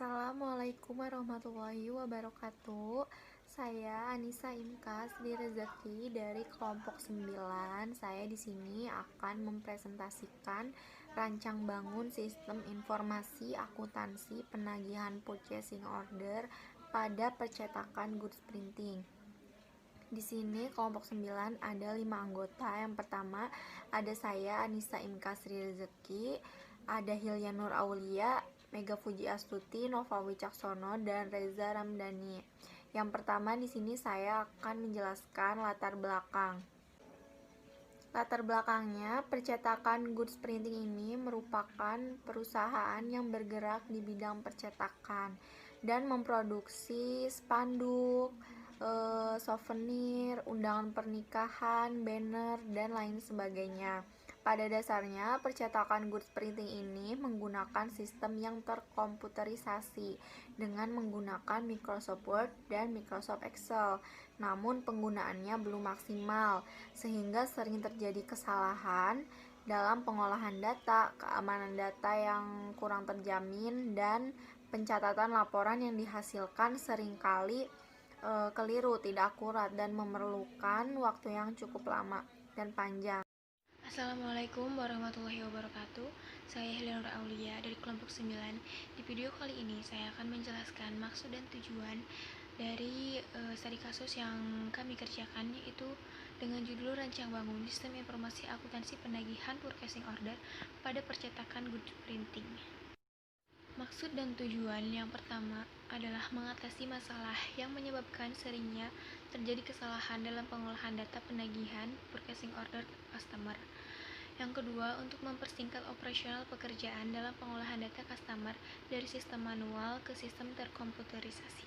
Assalamualaikum warahmatullahi wabarakatuh. Saya Anissa Imkas di Rezeki dari kelompok 9. Saya di sini akan mempresentasikan rancang bangun sistem informasi akuntansi penagihan purchasing order pada percetakan goods printing. Di sini kelompok 9 ada 5 anggota. Yang pertama ada saya Anissa Imkas Rezeki, ada Hilya Nur Aulia, Mega Fuji Astuti, Nova Wicaksono, dan Reza Ramdhani. Yang pertama di sini saya akan menjelaskan latar belakang. Latar belakangnya, percetakan goods printing ini merupakan perusahaan yang bergerak di bidang percetakan dan memproduksi spanduk, souvenir, undangan pernikahan, banner, dan lain sebagainya. Pada dasarnya, percetakan goods printing ini menggunakan sistem yang terkomputerisasi dengan menggunakan Microsoft Word dan Microsoft Excel. Namun penggunaannya belum maksimal, sehingga sering terjadi kesalahan dalam pengolahan data, keamanan data yang kurang terjamin, dan pencatatan laporan yang dihasilkan seringkali keliru, tidak akurat, dan memerlukan waktu yang cukup lama dan panjang. Assalamualaikum warahmatullahi wabarakatuh. Saya Hilya Nur Aulia dari kelompok 9. Di video kali ini saya akan menjelaskan maksud dan tujuan dari studi kasus yang kami kerjakan, yaitu dengan judul Rancang Bangun Sistem Informasi Akuntansi Penagihan Purchasing Order pada Percetakan Goods Printing. Maksud dan tujuan yang pertama adalah mengatasi masalah yang menyebabkan seringnya terjadi kesalahan dalam pengolahan data penagihan purchasing order customer. Yang kedua, untuk mempersingkat operasional pekerjaan dalam pengolahan data customer dari sistem manual ke sistem terkomputerisasi.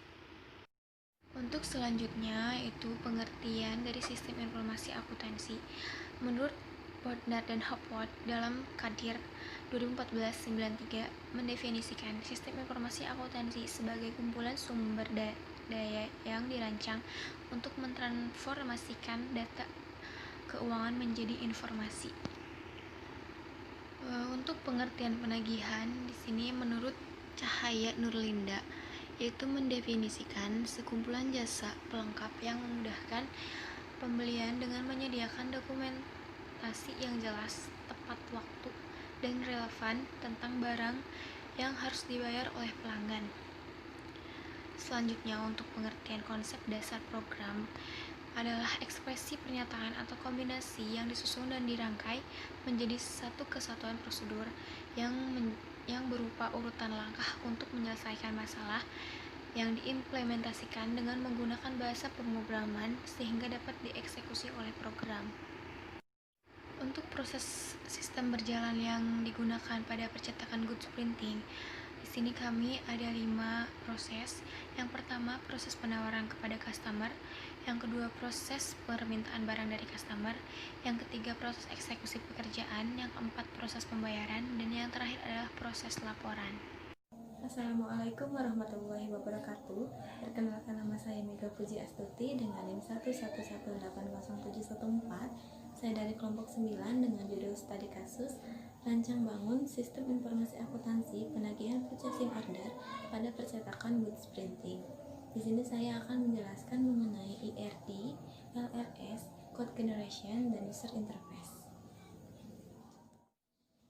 Untuk selanjutnya, itu pengertian dari sistem informasi akuntansi. Menurut Bodnar dan Hopwood dalam Kadir 2014-93 mendefinisikan sistem informasi akuntansi sebagai kumpulan sumber daya yang dirancang untuk mentransformasikan data keuangan menjadi informasi. Untuk pengertian penagihan di sini menurut Cahaya Nurlinda, yaitu mendefinisikan sekumpulan jasa pelengkap yang memudahkan pembelian dengan menyediakan dokumentasi yang jelas, tepat waktu, dan relevan tentang barang yang harus dibayar oleh pelanggan. Selanjutnya, untuk pengertian konsep dasar program adalah ekspresi pernyataan atau kombinasi yang disusun dan dirangkai menjadi satu kesatuan prosedur yang berupa urutan langkah untuk menyelesaikan masalah yang diimplementasikan dengan menggunakan bahasa pemrograman sehingga dapat dieksekusi oleh program. Untuk proses sistem berjalan yang digunakan pada percetakan goods printing, di sini kami ada 5 proses. Yang pertama, proses penawaran kepada customer. Yang kedua, proses permintaan barang dari customer. Yang ketiga, proses eksekusi pekerjaan. Yang keempat, proses pembayaran. Dan yang terakhir adalah proses laporan. Assalamualaikum warahmatullahi wabarakatuh. Perkenalkan, nama saya Mega Fuji Astuti dengan NIM 111807114. Saya dari kelompok 9 dengan judul studi kasus Rancang Bangun Sistem Informasi Akuntansi Penagihan Purchasing Order pada Percetakan Goods Printing. Di sini saya akan menjelaskan mengenai IRD, LRS, Code Generation, dan User Interface.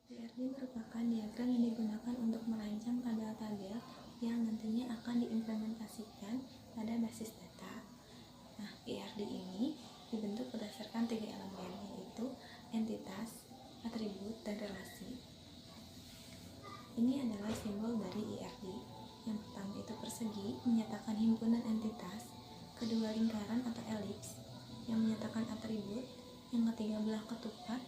IRD merupakan diagram yang digunakan untuk merancang tabel-tabel yang nantinya akan diimplementasikan pada basis data. Nah, IRD ini dibentuk berdasarkan 3 elemen, yaitu entitas, atribut, dan relasi. Ini adalah simbol dari IRD. Yang pertama itu persegi, menyatakan himpunan entitas. Kedua, lingkaran atau elips, yang menyatakan atribut. Yang ketiga, belah ketupat,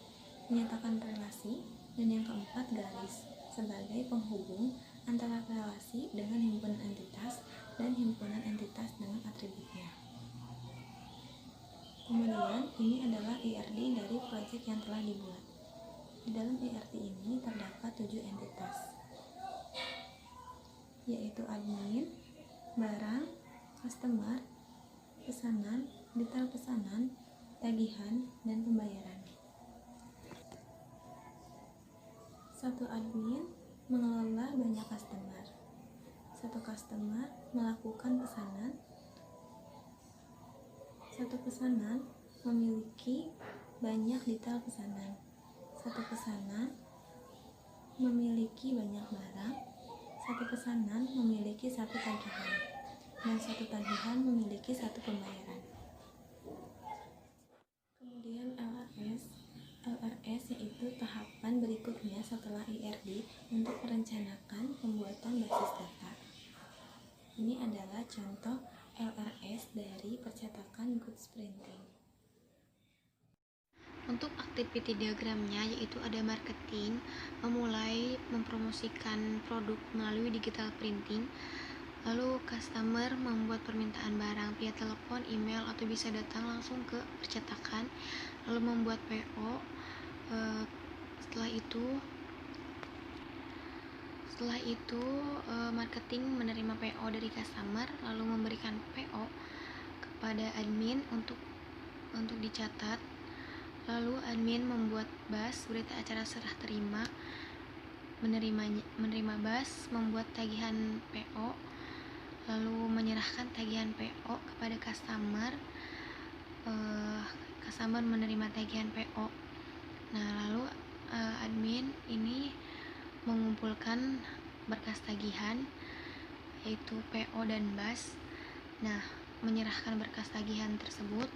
menyatakan relasi. Dan yang keempat, garis, sebagai penghubung antara relasi dengan himpunan entitas dan himpunan entitas dengan atributnya. Kemudian, ini adalah IRD dari proyek yang telah dibuat. Di dalam IRD ini terdapat 7 entitas, yaitu admin, barang, customer, pesanan, detail pesanan, tagihan, dan pembayaran. Satu admin mengelola banyak customer. Satu customer melakukan pesanan. Satu pesanan memiliki banyak detail pesanan. Satu pesanan memiliki banyak barang. Satu pesanan memiliki satu tagihan. Dan satu tagihan memiliki satu pembayaran. Kemudian LRS yaitu tahapan berikutnya setelah IRD untuk merencanakan pembuatan basis data. Ini adalah contoh LRS dari percetakan goods printing. Untuk activity diagramnya yaitu ada marketing, memulai mempromosikan produk melalui digital printing, lalu customer membuat permintaan barang via telepon, email, atau bisa datang langsung ke percetakan, lalu membuat PO. Setelah itu marketing menerima PO dari customer, lalu memberikan PO kepada admin untuk dicatat. Lalu admin membuat BAS, berita acara serah terima, menerima BAS, membuat tagihan PO, lalu menyerahkan tagihan PO kepada customer. Customer menerima tagihan PO. Nah, lalu admin ini mengumpulkan berkas tagihan yaitu PO dan BAS. Nah, menyerahkan berkas tagihan tersebut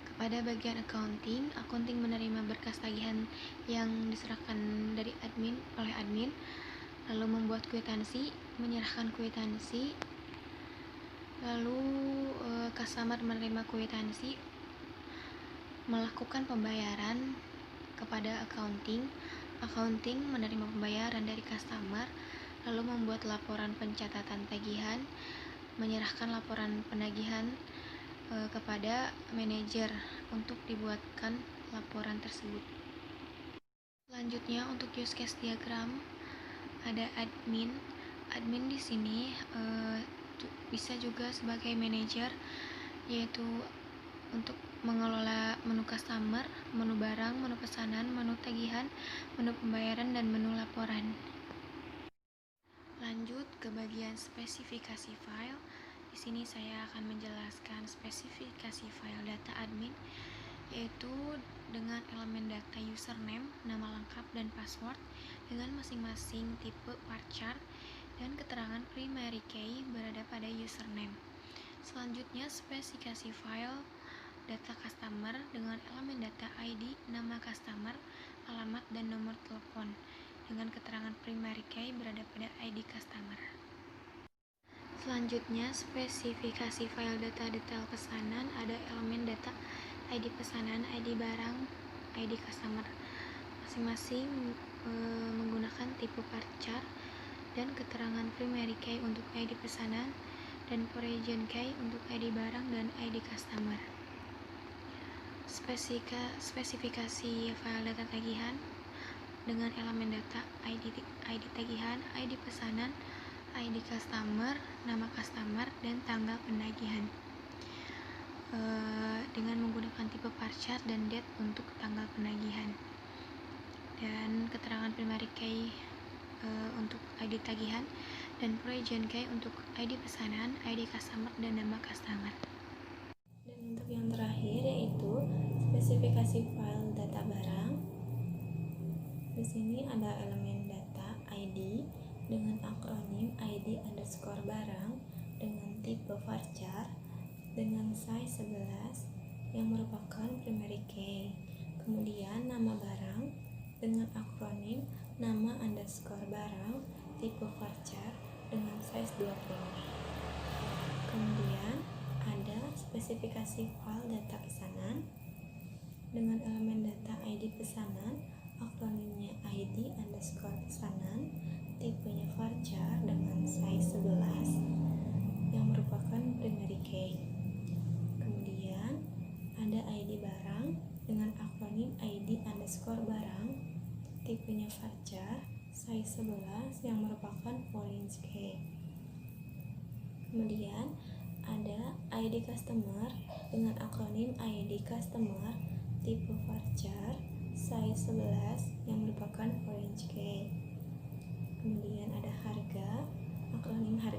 kepada bagian accounting menerima berkas tagihan yang diserahkan oleh admin, lalu membuat kwitansi, menyerahkan kwitansi, lalu customer menerima kwitansi, melakukan pembayaran kepada accounting menerima pembayaran dari customer, lalu membuat laporan pencatatan tagihan, menyerahkan laporan penagihan kepada manajer untuk dibuatkan laporan tersebut. Selanjutnya untuk use case diagram ada admin. Admin di sini bisa juga sebagai manajer, yaitu untuk mengelola menu customer, menu barang, menu pesanan, menu tagihan, menu pembayaran, dan menu laporan. Lanjut ke bagian spesifikasi file. Di sini saya akan menjelaskan spesifikasi file data admin, yaitu dengan elemen data username, nama lengkap dan password dengan masing-masing tipe varchar dan keterangan primary key berada pada username. Selanjutnya spesifikasi file data customer dengan elemen data ID, nama customer, alamat, dan nomor telepon dengan keterangan primary key berada pada ID customer. Selanjutnya, spesifikasi file data detail pesanan ada elemen data ID pesanan, ID barang, ID customer. Masing-masing menggunakan tipe varchar dan keterangan primary key untuk ID pesanan dan origin key untuk ID barang dan ID customer. Spesifikasi file data tagihan dengan elemen data ID tagihan, ID pesanan, ID customer, nama customer, dan tanggal penagihan dengan menggunakan tipe varchar dan date untuk tanggal penagihan, dan keterangan primary key untuk ID tagihan dan origin key untuk ID pesanan, ID customer, dan nama customer. Dan untuk yang terakhir yaitu spesifikasi file data barang. Di sini ada elemen data ID dengan akronim ID underscore barang dengan tipe varchar dengan size 11 yang merupakan primary key. Kemudian nama barang dengan akronim nama underscore barang tipe varchar dengan size 20. Kemudian ada spesifikasi file data pesanan dengan elemen data ID pesanan, akronimnya ID underscore pesanan, tipenya varchar dengan size 11 yang merupakan primary key. Kemudian ada ID barang dengan akronim ID underscore barang, tipenya varchar, size 11 yang merupakan orange key. Kemudian ada ID customer dengan akronim ID customer, tipe varchar, size 11 yang merupakan orange key. Kemudian ada harga, akronim harga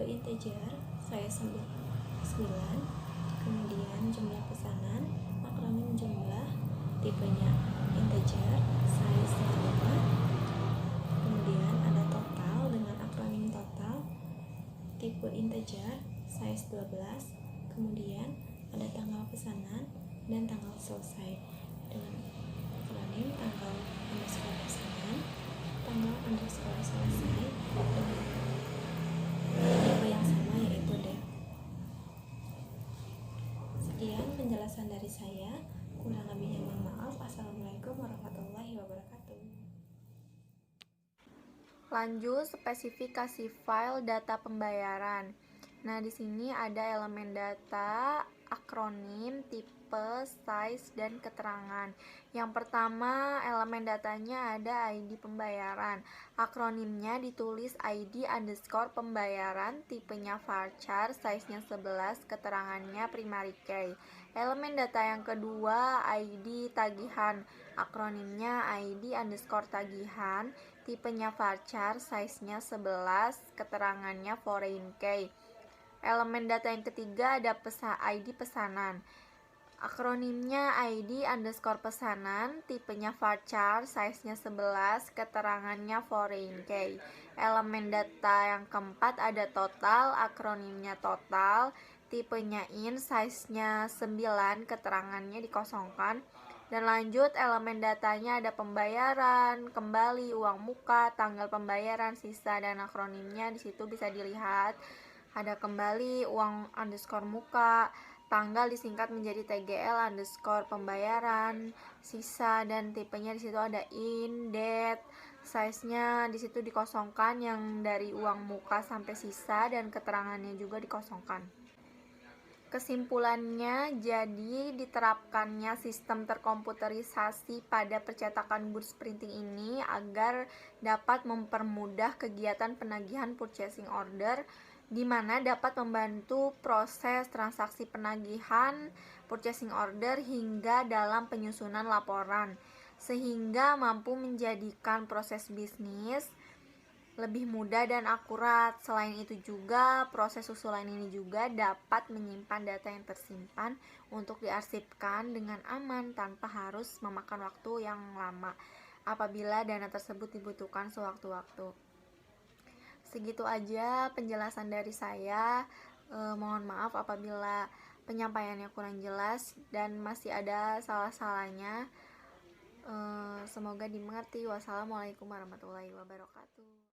tipe integer size 9, kemudian jumlah pesanan akronim jumlah, tipenya integer size 5, kemudian ada total dengan akronim total, tipe integer size 12, kemudian ada tanggal pesanan dan tanggal selesai dengan akronim tanggal underscore pesanan, tanggal underscore selesai dengan tipe yang sama yaitu date. Sekian penjelasan dari saya, kurang lebihnya mohon maaf. Assalamualaikum warahmatullahi wabarakatuh. Lanjut, spesifikasi file data pembayaran. Nah, di sini ada elemen data, akronim, tipe, size, dan keterangan. Yang pertama, elemen datanya ada ID pembayaran. Akronimnya ditulis ID underscore pembayaran, tipenya varchar, size-nya 11, keterangannya primary key. Elemen data yang kedua, ID tagihan. Akronimnya ID underscore tagihan, tipenya varchar, size-nya 11, keterangannya foreign key. Elemen data yang ketiga ada ID pesanan. Akronimnya ID underscore pesanan, tipenya varchar, size-nya 11, keterangannya foreign key. Elemen data yang keempat ada total, akronimnya total, tipenya in, size-nya 9, keterangannya dikosongkan. Dan lanjut, elemen datanya ada pembayaran, kembali, uang muka, tanggal pembayaran, sisa, dan akronimnya di situ bisa dilihat. Ada kembali, uang underscore muka, tanggal disingkat menjadi TGL underscore pembayaran, sisa, dan tipenya di situ ada in, date, size-nya di situ dikosongkan yang dari uang muka sampai sisa, dan keterangannya juga dikosongkan. Kesimpulannya, jadi diterapkannya sistem terkomputerisasi pada percetakan goods printing ini agar dapat mempermudah kegiatan penagihan purchasing order, di mana dapat membantu proses transaksi penagihan purchasing order hingga dalam penyusunan laporan, sehingga mampu menjadikan proses bisnis lebih mudah dan akurat. Selain itu juga, proses susulan ini juga dapat menyimpan data yang tersimpan untuk diarsipkan dengan aman tanpa harus memakan waktu yang lama apabila dana tersebut dibutuhkan sewaktu-waktu. Segitu aja penjelasan dari saya. Mohon maaf apabila penyampaiannya kurang jelas dan masih ada salah-salahnya. Semoga dimengerti. Wassalamualaikum warahmatullahi wabarakatuh.